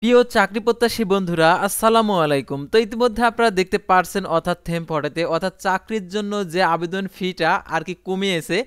প্রিয় চাকরি প্রত্যাশী বন্ধুরা, আসসালামু আলাইকুম। তো ইতিমধ্যে আপনারা দেখতে পারছেন অর্থাৎ থেমফটেতে অর্থাৎ চাকরির জন্য যে আবেদন ফিটা আর কি কমিয়েছে,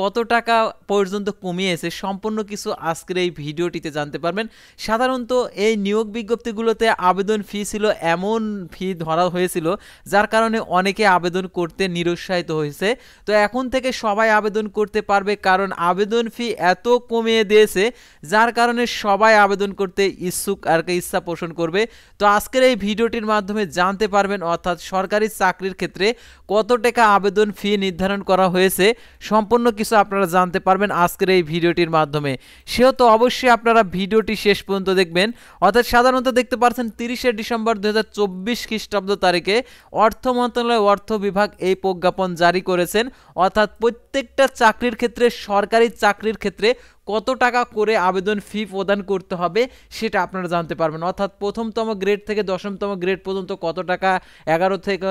কত টাকা পর্যন্ত কমিয়েছে সম্পূর্ণ কিছু আজকের এই ভিডিওটিতে জানতে পারবেন। সাধারণত এই নিয়োগ বিজ্ঞপ্তিগুলোতে আবেদন ফি ছিল এমন ফি ধরা হয়েছিল যার কারণে অনেকে আবেদন করতে নিরুৎসাহিত হয়েছে। তো এখন থেকে সবাই আবেদন করতে পারবে, কারণ আবেদন ফি এত কমিয়ে দিয়েছে যার কারণে সবাই আবেদন করতে ইচ্ছুক আর কি ইচ্ছা পোষণ করবে। তো আজকের এই ভিডিওটির মাধ্যমে জানতে পারবেন অর্থাৎ সরকারি চাকরির ক্ষেত্রে কত টাকা আবেদন ফি নির্ধারণ করা হয়েছে, সম্পূর্ণ কিছু আপনারা জানতে পারবেন আজকের এই ভিডিওটির মাধ্যমে। সেহেতু অবশ্যই আপনারা ভিডিওটি শেষ পর্যন্ত দেখবেন। অর্থাৎ সাধারণত দেখতে পাচ্ছেন 30শে ডিসেম্বর 2024 খ্রিস্টাব্দ তারিখে অর্থ মন্ত্রণালয় অর্থ বিভাগ এই প্রজ্ঞাপন জারি করেছেন। অর্থাৎ প্রত্যেকটা চাকরির ক্ষেত্রে, সরকারি চাকরির ক্ষেত্রে কত টাকা করে আবেদন ফি প্রদান করতে হবে সেটা আপনারা জানতে পারবেন। অর্থাৎ প্রথমতম গ্রেড থেকে দশমতম গ্রেড পর্যন্ত কত টাকা, 11 থেকে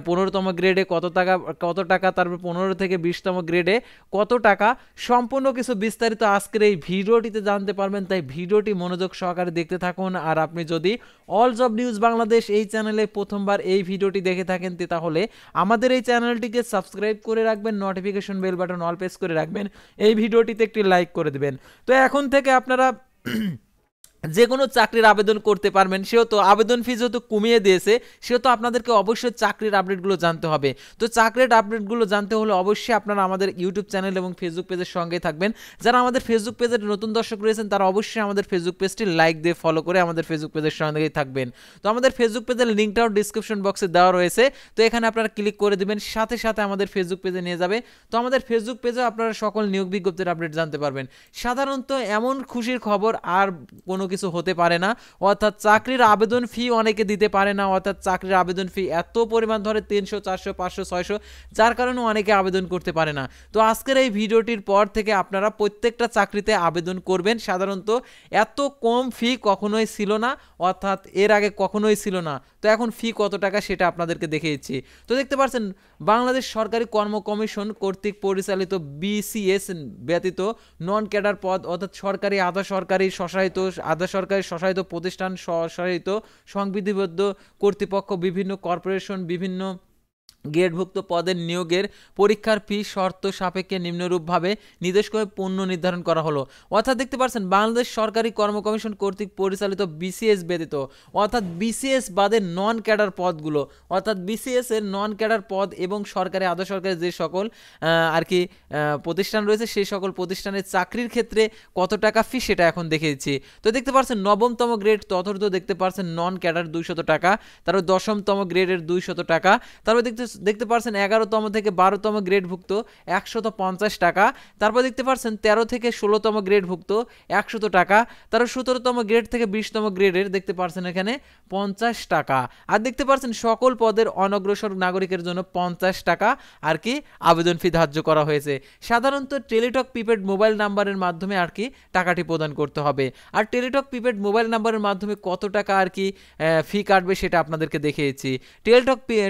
15তম গ্রেডে কত টাকা, তারপর 15 থেকে 20তম গ্রেডে কত টাকা, সম্পূর্ণ কিছু বিস্তারিত আজকের এই ভিডিওটিতে জানতে পারবেন। তাই ভিডিওটি মনোযোগ সহকারে দেখতে থাকুন। আর আপনি যদি অল জব নিউজ বাংলাদেশ এই চ্যানেলে প্রথমবার এই ভিডিওটি দেখে থাকেন তাহলে আমাদের এই চ্যানেলটিকে সাবস্ক্রাইব করে রাখবেন, notification bell button all press করে রাখবেন, এই ভিডিওটিতে একটি লাইক করে দেবেন। তো এখন থেকে আপনারা যে কোনো চাকরির আবেদন করতে পারবেন। সেহেতু আবেদন ফি যেহেতু কমিয়ে দিয়েছে, সেহেতু আপনাদেরকে অবশ্যই চাকরির আপডেটগুলো জানতে হবে। তো চাকরির আপডেটগুলো জানতে হলে অবশ্যই আপনারা আমাদের ইউটিউব চ্যানেল এবং ফেসবুক পেজের সঙ্গে থাকবেন। যারা আমাদের ফেসবুক পেজের নতুন দর্শক রয়েছেন তারা অবশ্যই আমাদের ফেসবুক পেজটি লাইক দিয়ে ফলো করে আমাদের ফেসবুক পেজের সঙ্গেই থাকবেন। তো আমাদের ফেসবুক পেজের লিঙ্কটাও ডিসক্রিপশন বক্সে দেওয়া রয়েছে, তো এখানে আপনারা ক্লিক করে দেবেন, সাথে সাথে আমাদের ফেসবুক পেজে নিয়ে যাবে। তো আমাদের ফেসবুক পেজেও আপনারা সকল নিয়োগ বিজ্ঞপ্তির আপডেট জানতে পারবেন। সাধারণত এমন খুশির খবর আর কোনো কিছু হতে পারে না। অর্থাৎ চাকরির আবেদন ফি অনেকে দিতে পারে না, অর্থাৎ চাকরির আবেদন ফি এত পরিমাণ ধরে 300, 400, 500, 600, যার কারণে অনেকে আবেদন করতে পারে না। তো আজকের এই ভিডিওটির পর থেকে আপনারা প্রত্যেকটা চাকরিতে আবেদন করবেন। সাধারণত এত কম ফি কখনোই ছিল না, অর্থাৎ এর আগে কখনোই ছিল না। তো এখন ফি কত টাকা সেটা আপনাদেরকে দেখে দিচ্ছি। তো দেখতে পাচ্ছেন বাংলাদেশ সরকারি কর্ম কমিশন কর্তৃক পরিচালিত বিসিএস ব্যতীত নন ক্যাডার পদ, অর্থাৎ সরকারি, আধা সরকারি, স্বশাসিত প্রতিষ্ঠান, স্বশাসিত সংবিধিবদ্ধ কর্তৃপক্ষ, বিভিন্ন কর্পোরেশন, বিভিন্ন গ্রেডভুক্ত পদের নিয়োগের পরীক্ষার ফি শর্ত সাপেক্ষে নিম্নরূপভাবে নির্দেশ করে পূর্ণ নির্ধারণ করা হলো। অর্থাৎ দেখতে পাচ্ছেন বাংলাদেশ সরকারি কর্ম কমিশন কর্তৃক পরিচালিত বিসিএস ব্যতীত, অর্থাৎ বিসিএস বাদে নন ক্যাডার পদগুলো, অর্থাৎ বিসিএস এর নন ক্যাডার পদ এবং সরকারি, আধা সরকারি যে সকল আর কি প্রতিষ্ঠান রয়েছে সেই সকল প্রতিষ্ঠানের চাকরির ক্ষেত্রে কত টাকা ফি সেটা এখন দেখে দিচ্ছি। তো দেখতে পাচ্ছেন নবমতম গ্রেড তথার্থ দেখতে পাচ্ছেন নন ক্যাডার 200 টাকা, তারপর দশমতম গ্রেডের 200 টাকা, তারপর দেখতে পাচ্ছেন 11তম থেকে 12তম গ্রেডভুক্ত 150 টাকা, তারপর দেখতে পাচ্ছেন 13 থেকে 16তম গ্রেডভুক্ত 100 টাকা, তারপর 17তম গ্রেড থেকে 20তম গ্রেডের দেখতে পাচ্ছেন এখানে 50 টাকা। আর দেখতে পাচ্ছেন সকল পদের অনগ্রসর নাগরিকের জন্য 50 টাকা আর কি আবেদন ফি ধার্য করা হয়েছে। সাধারণত টেলিটক প্রিপেড মোবাইল নাম্বারের মাধ্যমে আর কি টাকাটি প্রদান করতে হবে। আর টেলিটক প্রিপেড মোবাইল নাম্বারের মাধ্যমে কত টাকা আর কি ফি কাটবে সেটা আপনাদেরকে দেখিয়েছি।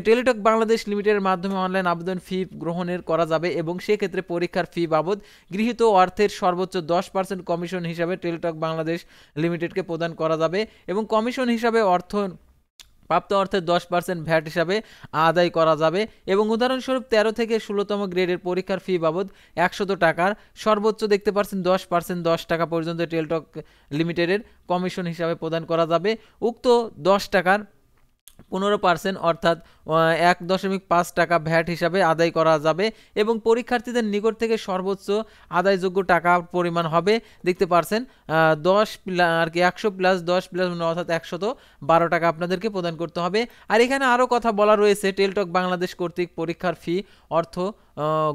টেলিটক বাংলাদেশ লিমিটেডের মাধ্যমে অনলাইন আবেদন ফি গ্রহণের করা যাবে এবং সেক্ষেত্রে পরীক্ষার ফি বাবদ গৃহীত অর্থের সর্বোচ্চ 10% কমিশন হিসাবে টেলিটক বাংলাদেশ লিমিটেডকে প্রদান করা যাবে এবং কমিশন হিসাবে প্রাপ্ত অর্থের 10% ভ্যাট হিসাবে আদায় করা যাবে। এবং উদাহরণস্বরূপ 13 থেকে 16তম গ্রেডের পরীক্ষার ফি বাবদ 100 টাকার সর্বোচ্চ দেখতে পাচ্ছেন 10%, 10 টাকা পর্যন্ত টেলিটক লিমিটেডের কমিশন হিসাবে প্রদান করা যাবে। উক্ত 10 টাকার 15% অর্থাৎ 1.5 টাকা ভ্যাট হিসাবে আদায় করা যাবে এবং পরীক্ষার্থীদের নিকট থেকে সর্বোচ্চ আদায়যোগ্য টাকা পরিমাণ হবে দেখতে পাচ্ছেন 10 আর কি 100 প্লাস 10 প্লাস অর্থাৎ 112 টাকা আপনাদেরকে প্রদান করতে হবে। আর এখানে আরও কথা বলা রয়েছে, টেলিটক বাংলাদেশ কর্তৃক পরীক্ষার ফি অর্থ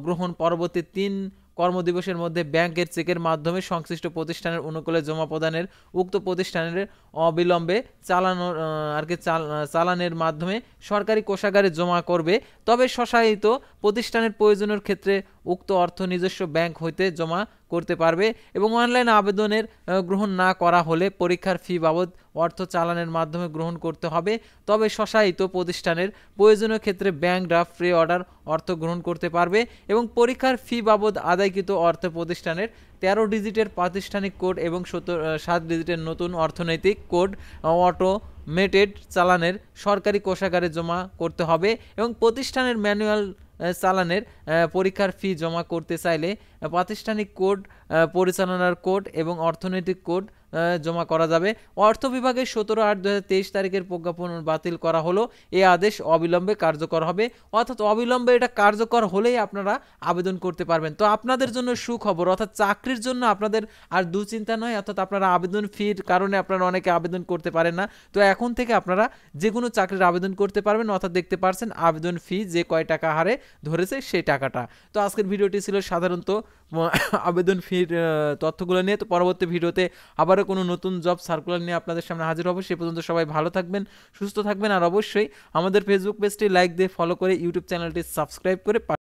গ্রহণ পরবর্তী 3 কর্মদিবসের মধ্যে ব্যাংকের চেকের মাধ্যমে সংশ্লিষ্ট প্রতিষ্ঠানের অনুকূলে জমা প্রদানের উক্ত প্রতিষ্ঠানের অবিলম্বে চালানের মাধ্যমে সরকারি কোষাগারে জমা করবে। তবে স্বশাসিত প্রতিষ্ঠানের প্রয়োজনের ক্ষেত্রে উক্ত অর্থ নিজস্ব ব্যাংক হইতে জমা করতে পারবে এবং অনলাইন আবেদনের গ্রহণ না করা হলে পরীক্ষার ফি বাবদ অর্থ চালানের মাধ্যমে গ্রহণ করতে হবে। তবে স্বশাসিত প্রতিষ্ঠানের প্রয়োজনীয় ক্ষেত্রে ব্যাংক ড্রাফট প্রি অর্ডার অর্থ গ্রহণ করতে পারবে এবং পরীক্ষার ফি বাবদ আদায়কৃত অর্থ প্রতিষ্ঠানের 13 ডিজিটের প্রাতিষ্ঠানিক কোড এবং 7 ডিজিটের নতুন অর্থনৈতিক কোড অটোমেটেড চালানের সরকারি কোষাগারে জমা করতে হবে এবং প্রতিষ্ঠানের ম্যানুয়াল চালানের পরীক্ষার ফি জমা করতে চাইলে প্রাতিষ্ঠানিক কোড, পরিচালনার কোড এবং অর্থনৈতিক কোড জমা করা যাবে। অর্থ বিভাগের 17/8/2023 তারিখের প্রজ্ঞাপন বাতিল করা হলো। এই আদেশ অবিলম্বে কার্যকর হবে, অর্থাৎ অবিলম্বে এটা কার্যকর হলেই আপনারা আবেদন করতে পারবেন। তো আপনাদের জন্য সুখবর, অর্থাৎ চাকরির জন্য আপনাদের আর দুশ্চিন্তা নয়, অর্থাৎ আপনারা আবেদন ফির কারণে আপনারা অনেকে আবেদন করতে পারেন না। তো এখন থেকে আপনারা যে কোনো চাকরির আবেদন করতে পারবেন, অর্থাৎ দেখতে পারছেন আবেদন ফি যে কয় টাকা হারে ধরেছে সেই টাকাটা। তো আজকের ভিডিওটি ছিল সাধারণত আবেদন ফির তথ্যগুলো নিয়ে। তো পরবর্তী ভিডিওতে আবারও কোনো নতুন জব সার্কুলার নিয়ে আপনাদের সামনে হাজির হব। সে পর্যন্ত সবাই ভালো থাকবেন, সুস্থ থাকবেন, আর অবশ্যই আমাদের ফেসবুক পেজটি লাইক দিয়ে ফলো করে ইউটিউব চ্যানেলটি সাবস্ক্রাইব করে